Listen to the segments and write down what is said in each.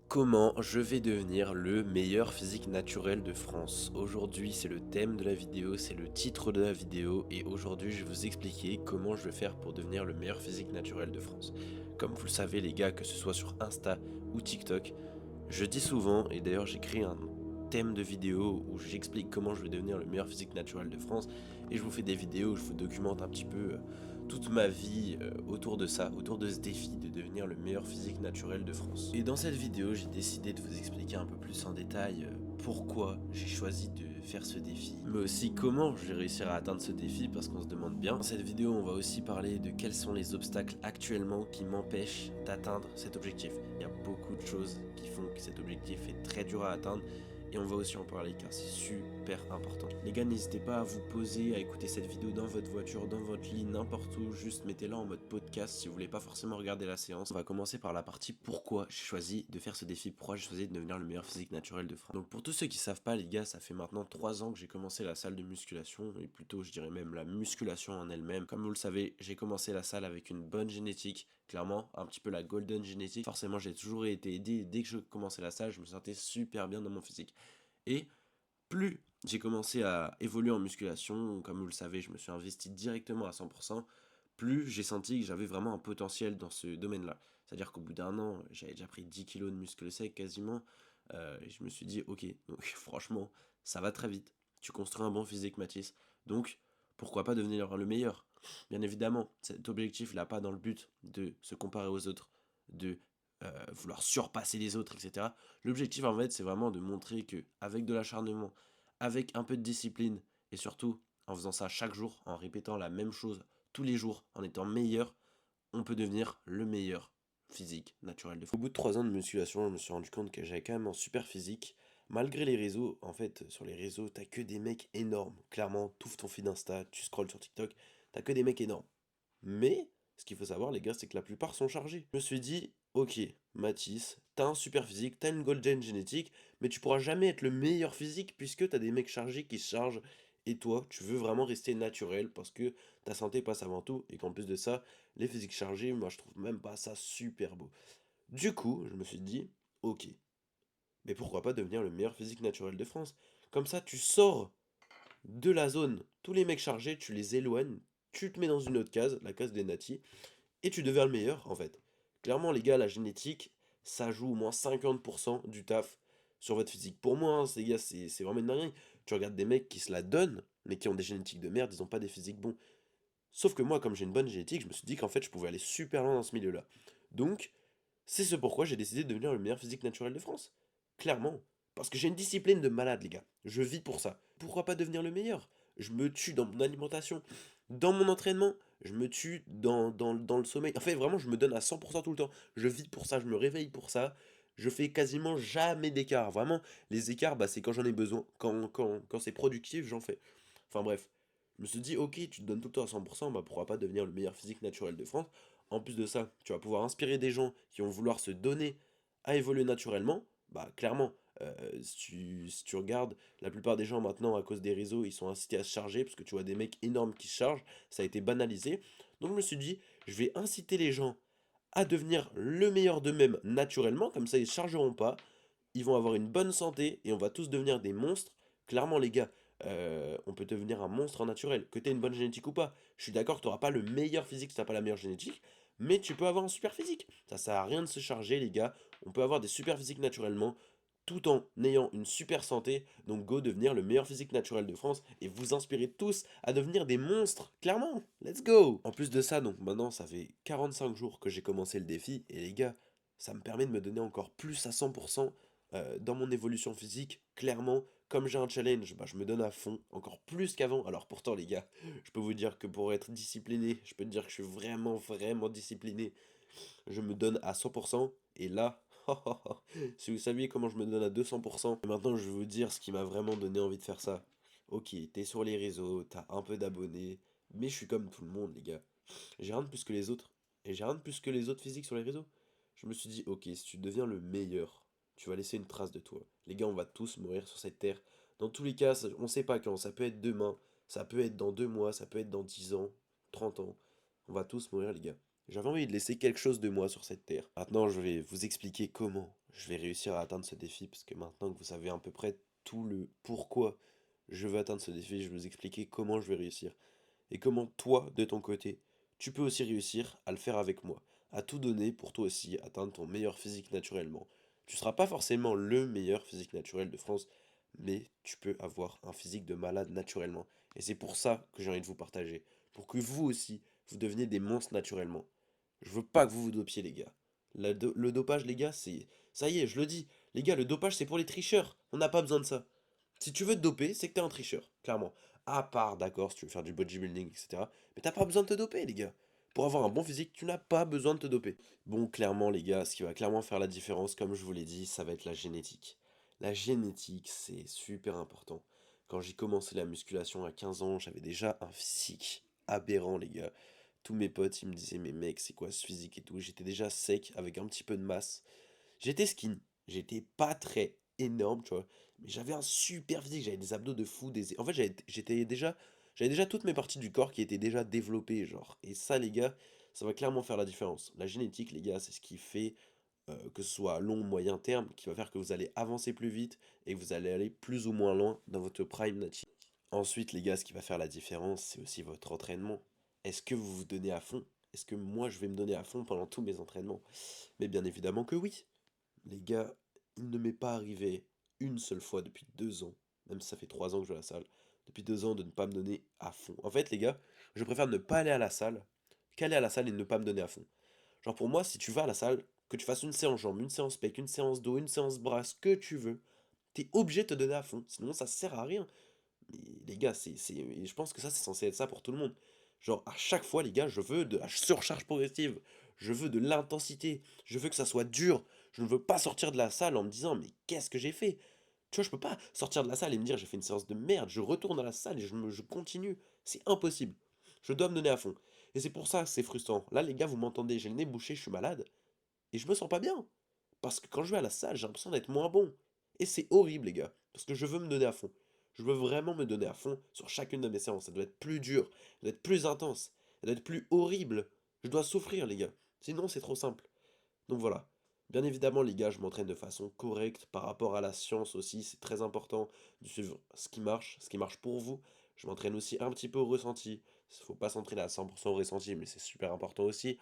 Comment je vais devenir le meilleur physique naturel de France? Aujourd'hui, c'est le thème de la vidéo, c'est le titre de la vidéo et aujourd'hui, je vais vous expliquer comment je vais faire pour devenir le meilleur physique naturel de France. Comme vous le savez les gars, que ce soit sur Insta ou TikTok, je dis souvent, et d'ailleurs j'ai créé un thème de vidéo où j'explique comment je vais devenir le meilleur physique naturel de France et je vous fais des vidéos où je vous documente un petit peu toute ma vie autour de ça, autour de ce défi de devenir le meilleur physique naturel de France. Et dans cette vidéo, j'ai décidé de vous expliquer un peu plus en détail pourquoi j'ai choisi de faire ce défi, mais aussi comment je vais réussir à atteindre ce défi parce qu'on se demande bien. Dans cette vidéo, on va aussi parler de quels sont les obstacles actuellement qui m'empêchent d'atteindre cet objectif. Il y a beaucoup de choses qui font que cet objectif est très dur à atteindre et on va aussi en parler car c'est super important. Les gars, n'hésitez pas à vous poser, à écouter cette vidéo dans votre voiture, dans votre lit, n'importe où, juste mettez-la en mode podcast si vous voulez pas forcément regarder la séance. On va commencer par la partie pourquoi j'ai choisi de faire ce défi, pourquoi j'ai choisi de devenir le meilleur physique naturel de France. Donc pour tous ceux qui savent pas les gars, ça fait maintenant 3 ans que j'ai commencé la salle de musculation, et plutôt je dirais même la musculation en elle-même. Comme vous le savez, j'ai commencé la salle avec une bonne génétique, clairement, un petit peu la golden génétique. Forcément j'ai toujours été aidé, dès que je commençais la salle, je me sentais super bien dans mon physique. Et plus j'ai commencé à évoluer en musculation, comme vous le savez, je me suis investi directement à 100%, plus j'ai senti que j'avais vraiment un potentiel dans ce domaine-là. C'est-à-dire qu'au bout d'un an, j'avais déjà pris 10 kilos de muscle sec quasiment, et je me suis dit, ok, donc franchement, ça va très vite. Tu construis un bon physique, Mathis. Donc, pourquoi pas devenir le meilleur? Bien évidemment, cet objectif là pas dans le but de se comparer aux autres, de vouloir surpasser les autres, etc. L'objectif en fait, c'est vraiment de montrer que avec de l'acharnement, avec un peu de discipline et surtout en faisant ça chaque jour, en répétant la même chose tous les jours, en étant meilleur, on peut devenir le meilleur physique naturel de France. Au bout de 3 ans de musculation, je me suis rendu compte que j'avais quand même un super physique. Malgré les réseaux, en fait, sur les réseaux, t'as que des mecs énormes. Clairement, t'ouvres ton feed Insta, tu scrolles sur TikTok, t'as que des mecs énormes. Mais, ce qu'il faut savoir, les gars, c'est que la plupart sont chargés. Je me suis dit, ok, Mathis, t'as un super physique, t'as une golden génétique, mais tu pourras jamais être le meilleur physique puisque t'as des mecs chargés qui se chargent. Et toi, tu veux vraiment rester naturel parce que ta santé passe avant tout et qu'en plus de ça, les physiques chargés, moi je trouve même pas ça super beau. Du coup, je me suis dit, ok, mais pourquoi pas devenir le meilleur physique naturel de France? Comme ça, tu sors de la zone, tous les mecs chargés, tu les éloignes, tu te mets dans une autre case, la case des natis, et tu deviens le meilleur en fait. Clairement, les gars, la génétique, ça joue au moins 50% du taf sur votre physique. Pour moi, hein, ces gars, c'est vraiment une dinguerie. Tu regardes des mecs qui se la donnent, mais qui ont des génétiques de merde, ils ont pas des physiques bons. Sauf que moi, comme j'ai une bonne génétique, je me suis dit qu'en fait, je pouvais aller super loin dans ce milieu-là. Donc, c'est ce pourquoi j'ai décidé de devenir le meilleur physique naturel de France. Clairement. Parce que j'ai une discipline de malade, les gars. Je vis pour ça. Pourquoi pas devenir le meilleur? Je me tue dans mon alimentation, dans mon entraînement, je me tue dans le sommeil. En fait, vraiment, je me donne à 100% tout le temps. Je vis pour ça, je me réveille pour ça. Je fais quasiment jamais d'écart. Vraiment, les écarts, bah, c'est quand j'en ai besoin. Quand c'est productif, j'en fais. Enfin bref. Je me suis dit, ok, tu te donnes tout le temps à 100%, bah pourquoi pas devenir le meilleur physique naturel de France. En plus de ça, tu vas pouvoir inspirer des gens qui vont vouloir se donner à évoluer naturellement. Bah clairement, si tu regardes, la plupart des gens maintenant, à cause des réseaux, ils sont incités à se charger, parce que tu vois des mecs énormes qui se chargent, ça a été banalisé. Donc je me suis dit, je vais inciter les gens à devenir le meilleur d'eux-mêmes naturellement, comme ça ils ne se chargeront pas, ils vont avoir une bonne santé et on va tous devenir des monstres. Clairement, les gars, on peut devenir un monstre en naturel, que tu aies une bonne génétique ou pas. Je suis d'accord que tu n'auras pas le meilleur physique si tu n'as pas la meilleure génétique, mais tu peux avoir un super physique. Ça sert à rien de se charger, les gars. On peut avoir des super physiques naturellement, tout en ayant une super santé. Donc, go devenir le meilleur physique naturel de France et vous inspirer tous à devenir des monstres. Clairement, let's go! En plus de ça, donc maintenant, ça fait 45 jours que j'ai commencé le défi, et les gars, ça me permet de me donner encore plus à 100% dans mon évolution physique. Clairement, comme j'ai un challenge, bah, je me donne à fond, encore plus qu'avant. Alors pourtant, les gars, je peux vous dire que pour être discipliné, je peux te dire que je suis vraiment, vraiment discipliné. Je me donne à 100%, et là, si vous saviez comment je me donne à 200%, et maintenant je vais vous dire ce qui m'a vraiment donné envie de faire ça. Ok, t'es sur les réseaux, t'as un peu d'abonnés, mais je suis comme tout le monde, les gars. J'ai rien de plus que les autres. Et j'ai rien de plus que les autres physiques sur les réseaux. Je me suis dit, ok, si tu deviens le meilleur, tu vas laisser une trace de toi. Les gars, on va tous mourir sur cette terre. Dans tous les cas, on sait pas quand. Ça peut être demain, ça peut être dans 2 mois, ça peut être dans 10 ans, 30 ans. On va tous mourir, les gars. J'avais envie de laisser quelque chose de moi sur cette terre. Maintenant, je vais vous expliquer comment je vais réussir à atteindre ce défi parce que maintenant que vous savez à peu près tout le pourquoi je veux atteindre ce défi, je vais vous expliquer comment je vais réussir et comment toi, de ton côté, tu peux aussi réussir à le faire avec moi, à tout donner pour toi aussi atteindre ton meilleur physique naturellement. Tu seras pas forcément le meilleur physique naturel de France, mais tu peux avoir un physique de malade naturellement. Et c'est pour ça que j'ai envie de vous partager, pour que vous aussi, vous deveniez des monstres naturellement. Je veux pas que vous vous dopiez, les gars. Le dopage, les gars, c'est... Ça y est, je le dis. Les gars, le dopage, c'est pour les tricheurs. On n'a pas besoin de ça. Si tu veux te doper, c'est que t'es un tricheur, clairement. À part, d'accord, si tu veux faire du bodybuilding, etc. Mais t'as pas besoin de te doper, les gars. Pour avoir un bon physique, tu n'as pas besoin de te doper. Bon, clairement, les gars, ce qui va clairement faire la différence, comme je vous l'ai dit, ça va être la génétique. La génétique, c'est super important. Quand j'ai commencé la musculation à 15 ans, j'avais déjà un physique aberrant, les gars. Tous mes potes, ils me disaient, mais mec, c'est quoi ce physique et tout. J'étais déjà sec, avec un petit peu de masse. J'étais skin. J'étais pas très énorme, tu vois. Mais j'avais un super physique. J'avais des abdos de fou. En fait, j'avais déjà toutes mes parties du corps qui étaient déjà développées, genre. Et ça, les gars, ça va clairement faire la différence. La génétique, les gars, c'est ce qui fait que ce soit à long ou moyen terme, qui va faire que vous allez avancer plus vite et que vous allez aller plus ou moins loin dans votre prime native. Ensuite, les gars, ce qui va faire la différence, c'est aussi votre entraînement. Est-ce que vous vous donnez à fond? Est-ce que moi, je vais me donner à fond pendant tous mes entraînements? Mais bien évidemment que oui. Les gars, il ne m'est pas arrivé une seule fois depuis 2 ans, même si ça fait 3 ans que je vais à la salle, depuis 2 ans de ne pas me donner à fond. En fait, les gars, je préfère ne pas aller à la salle qu'aller à la salle et ne pas me donner à fond. Genre pour moi, si tu vas à la salle, que tu fasses une séance jambes, une séance pec, une séance dos, une séance bras, ce que tu veux, t'es obligé de te donner à fond. Sinon, ça sert à rien. Mais les gars, et je pense que ça, c'est censé être ça pour tout le monde. Genre, à chaque fois, les gars, je veux de la surcharge progressive. Je veux de l'intensité. Je veux que ça soit dur. Je ne veux pas sortir de la salle en me disant, mais qu'est-ce que j'ai fait? Tu vois, je peux pas sortir de la salle et me dire, j'ai fait une séance de merde. Je retourne à la salle et je continue. C'est impossible. Je dois me donner à fond. Et c'est pour ça que c'est frustrant. Là, les gars, vous m'entendez, j'ai le nez bouché, je suis malade. Et je me sens pas bien. Parce que quand je vais à la salle, j'ai l'impression d'être moins bon. Et c'est horrible, les gars. Parce que je veux me donner à fond. Je veux vraiment me donner à fond sur chacune de mes séances. Ça doit être plus dur, ça doit être plus intense, ça doit être plus horrible. Je dois souffrir, les gars. Sinon, c'est trop simple. Donc voilà. Bien évidemment, les gars, je m'entraîne de façon correcte par rapport à la science aussi. C'est très important de suivre ce qui marche pour vous. Je m'entraîne aussi un petit peu au ressenti. Il faut pas s'entraîner à 100% au ressenti, mais c'est super important aussi.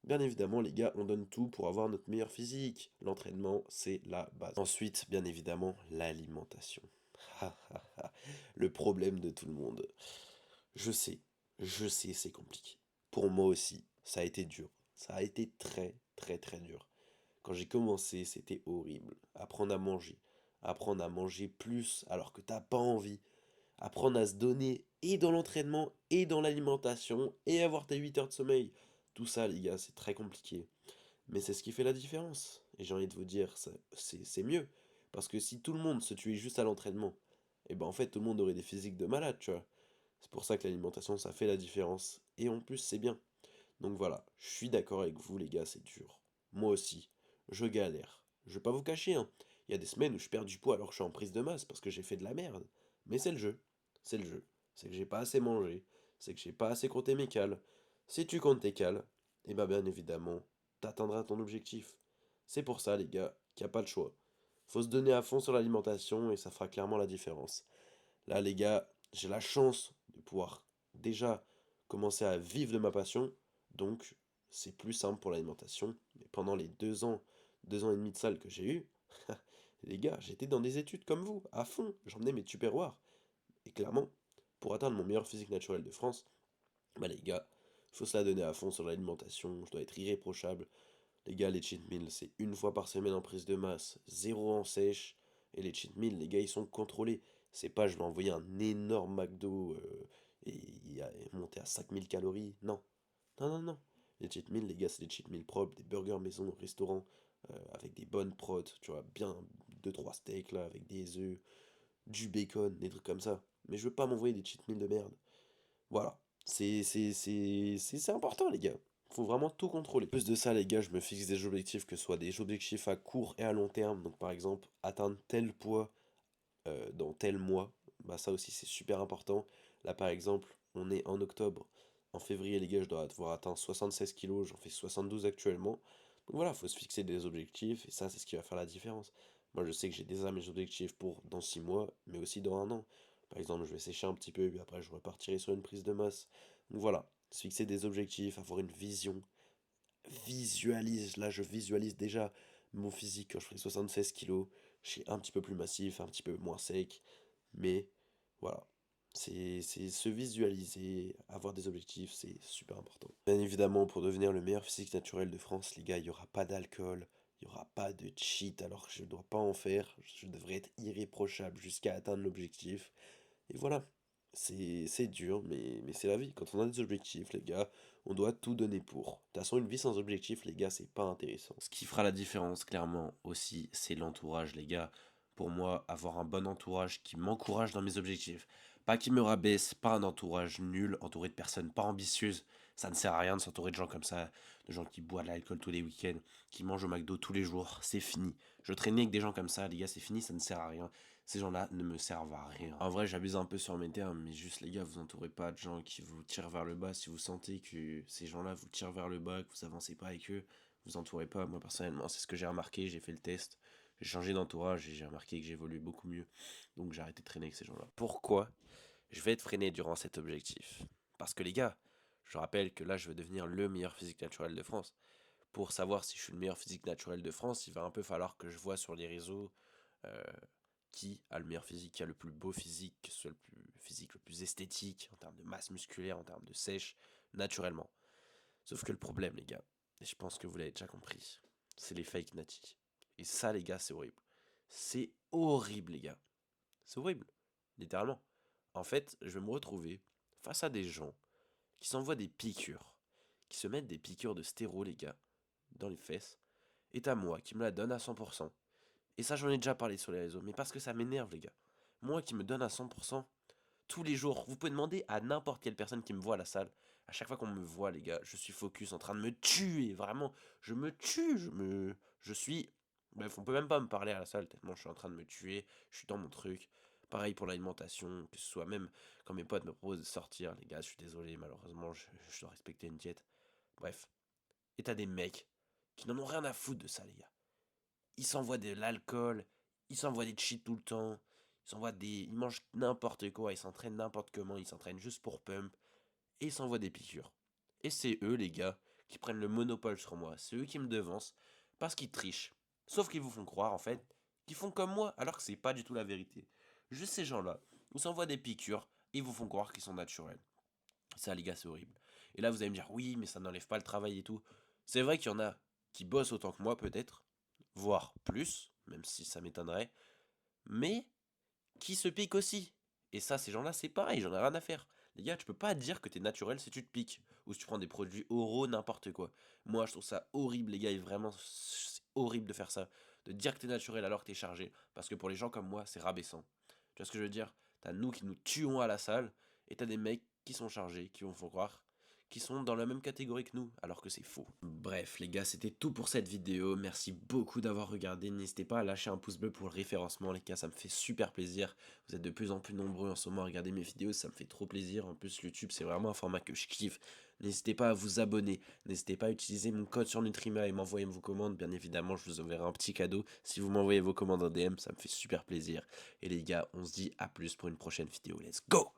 Bien évidemment, les gars, on donne tout pour avoir notre meilleur physique. L'entraînement, c'est la base. Ensuite, bien évidemment, l'alimentation. Le problème de tout le monde. Je sais, je sais, c'est compliqué. Pour moi aussi, ça a été dur. Ça a été très, très, très dur. Quand j'ai commencé, c'était horrible. Apprendre à manger plus alors que t'as pas envie. Apprendre à se donner et dans l'entraînement et dans l'alimentation et avoir tes 8 heures de sommeil. Tout ça, les gars, c'est très compliqué. Mais c'est ce qui fait la différence. Et j'ai envie de vous dire, c'est mieux. Parce que si tout le monde se tuait juste à l'entraînement, et ben en fait tout le monde aurait des physiques de malade, tu vois. C'est pour ça que l'alimentation, ça fait la différence. Et en plus, c'est bien. Donc voilà, je suis d'accord avec vous, les gars, c'est dur. Moi aussi, je galère. Je vais pas vous cacher, hein. Il y a des semaines où je perds du poids alors que je suis en prise de masse parce que j'ai fait de la merde. Mais c'est le jeu. C'est le jeu. C'est que j'ai pas assez mangé. C'est que j'ai pas assez compté mes cales. Si tu comptes tes cales, et bah bien évidemment, t'atteindras ton objectif. C'est pour ça, les gars, qu'il n'y a pas le choix. Faut se donner à fond sur l'alimentation et ça fera clairement la différence. Là, les gars, j'ai la chance de pouvoir déjà commencer à vivre de ma passion, donc c'est plus simple pour l'alimentation. Mais pendant les 2 ans et demi de salle que j'ai eu, les gars, j'étais dans des études comme vous, à fond. J'emmenais mes tupperwares. Et clairement, pour atteindre mon meilleur physique naturel de France, bah les gars, faut se la donner à fond sur l'alimentation, je dois être irréprochable. Les gars, les cheat meals, c'est une fois par semaine en prise de masse, zéro en sèche. Et les cheat meals, les gars, ils sont contrôlés. C'est pas, je vais envoyer un énorme McDo et il est monté à 5000 calories. Non. Non, non, non. Les cheat meals, les gars, c'est des cheat meals propres, des burgers maison au restaurant, avec des bonnes prods, tu vois, bien deux trois steaks là, avec des œufs, du bacon, des trucs comme ça. Mais je veux pas m'envoyer des cheat meals de merde. Voilà. C'est important, les gars. Faut vraiment tout contrôler. En plus de ça, les gars, je me fixe des objectifs, que ce soit des objectifs à court et à long terme. Donc, par exemple, atteindre tel poids dans tel mois. Bah, ça aussi, c'est super important. Là, par exemple, on est en octobre. En février, les gars, je dois avoir atteint 76 kilos. J'en fais 72 actuellement. Donc voilà, faut se fixer des objectifs et ça, c'est ce qui va faire la différence. Moi, je sais que j'ai déjà mes objectifs pour dans 6 mois, mais aussi dans un an. Par exemple, je vais sécher un petit peu, puis après, je repartirai sur une prise de masse. Donc voilà, se fixer des objectifs, avoir une vision. Visualise, là, je visualise déjà mon physique quand je ferai 76 kilos. Je suis un petit peu plus massif, un petit peu moins sec, mais voilà. C'est se visualiser, avoir des objectifs, c'est super important. Bien évidemment, pour devenir le meilleur physique naturel de France, les gars, il n'y aura pas d'alcool, il n'y aura pas de cheat, alors que je ne dois pas en faire. Je devrais être irréprochable jusqu'à atteindre l'objectif. Et voilà. C'est dur, mais c'est la vie. Quand on a des objectifs, les gars, on doit tout donner pour. De toute façon, une vie sans objectif, les gars, c'est pas intéressant. Ce qui fera la différence, clairement, aussi, c'est l'entourage, les gars. Pour moi, avoir un bon entourage qui m'encourage dans mes objectifs. Pas qui me rabaisse, pas un entourage nul, entouré de personnes pas ambitieuses. Ça ne sert à rien de s'entourer de gens comme ça, de gens qui boivent de l'alcool tous les week-ends, qui mangent au McDo tous les jours. C'est fini. Je traînais avec des gens comme ça, les gars, c'est fini, ça ne sert à rien. Ces gens-là ne me servent à rien. En vrai, j'abuse un peu sur mes termes, mais juste les gars, vous entourez pas de gens qui vous tirent vers le bas. Si vous sentez que ces gens-là vous tirent vers le bas, que vous avancez pas avec eux, vous entourez pas. Moi, personnellement, c'est ce que j'ai remarqué. J'ai fait le test, j'ai changé d'entourage et j'ai remarqué que j'évolue beaucoup mieux. Donc, j'ai arrêté de traîner avec ces gens-là. Pourquoi je vais être freiné durant cet objectif? Parce que les gars, je rappelle que là, je veux devenir le meilleur physique naturel de France. Pour savoir si je suis le meilleur physique naturel de France, il va un peu falloir que je vois sur les réseaux euh, qui a le meilleur physique, qui a le plus beau physique, que ce soit le plus physique le plus esthétique, en termes de masse musculaire, en termes de sèche, naturellement. Sauf que le problème, les gars, et je pense que vous l'avez déjà compris, c'est les fake natis. Et ça, les gars, c'est horrible. C'est horrible, les gars. C'est horrible, littéralement. En fait, je vais me retrouver face à des gens qui s'envoient des piqûres, qui se mettent des piqûres de stéro, les gars, dans les fesses, et à moi qui me la donne à 100%. Et ça, j'en ai déjà parlé sur les réseaux, mais parce que ça m'énerve, les gars. Moi qui me donne à 100%, tous les jours, vous pouvez demander à n'importe quelle personne qui me voit à la salle. À chaque fois qu'on me voit, les gars, je suis focus, en train de me tuer, vraiment. Je me tue, Je suis... Bref, on peut même pas me parler à la salle, tellement je suis en train de me tuer, je suis dans mon truc. Pareil pour l'alimentation, que ce soit même quand mes potes me proposent de sortir, les gars, je suis désolé, malheureusement, je dois respecter une diète. Bref. Et t'as des mecs qui n'en ont rien à foutre de ça, les gars. Ils s'envoient de l'alcool, ils s'envoient des cheats tout le temps, ils mangent n'importe quoi, ils s'entraînent n'importe comment, ils s'entraînent juste pour pump, et ils s'envoient des piqûres. Et c'est eux, les gars, qui prennent le monopole sur moi, c'est eux qui me devancent, parce qu'ils trichent. Sauf qu'ils vous font croire, en fait, qu'ils font comme moi, alors que c'est pas du tout la vérité. Juste ces gens-là, ils s'envoient des piqûres, et ils vous font croire qu'ils sont naturels. Ça, les gars, c'est horrible. Et là, vous allez me dire, oui, mais ça n'enlève pas le travail et tout. C'est vrai qu'il y en a qui bossent autant que moi, peut-être, voire plus, même si ça m'étonnerait, mais qui se piquent aussi. Et ça, ces gens-là, c'est pareil, j'en ai rien à faire. Les gars, tu peux pas dire que t'es naturel si tu te piques, ou si tu prends des produits oraux, n'importe quoi. Moi, je trouve ça horrible, les gars, et vraiment, c'est horrible de faire ça. De dire que t'es naturel alors que t'es chargé, parce que pour les gens comme moi, c'est rabaissant. Tu vois ce que je veux dire? T'as nous qui nous tuons à la salle, et t'as des mecs qui sont chargés, qui vont faut croire, qui sont dans la même catégorie que nous, alors que c'est faux. Bref, les gars, c'était tout pour cette vidéo. Merci beaucoup d'avoir regardé. N'hésitez pas à lâcher un pouce bleu pour le référencement, les gars, ça me fait super plaisir. Vous êtes de plus en plus nombreux en ce moment à regarder mes vidéos, ça me fait trop plaisir. En plus, YouTube, c'est vraiment un format que je kiffe. N'hésitez pas à vous abonner, n'hésitez pas à utiliser mon code sur Nutrima et m'envoyer vos commandes. Bien évidemment, je vous enverrai un petit cadeau. Si vous m'envoyez vos commandes en DM, ça me fait super plaisir. Et les gars, on se dit à plus pour une prochaine vidéo. Let's go!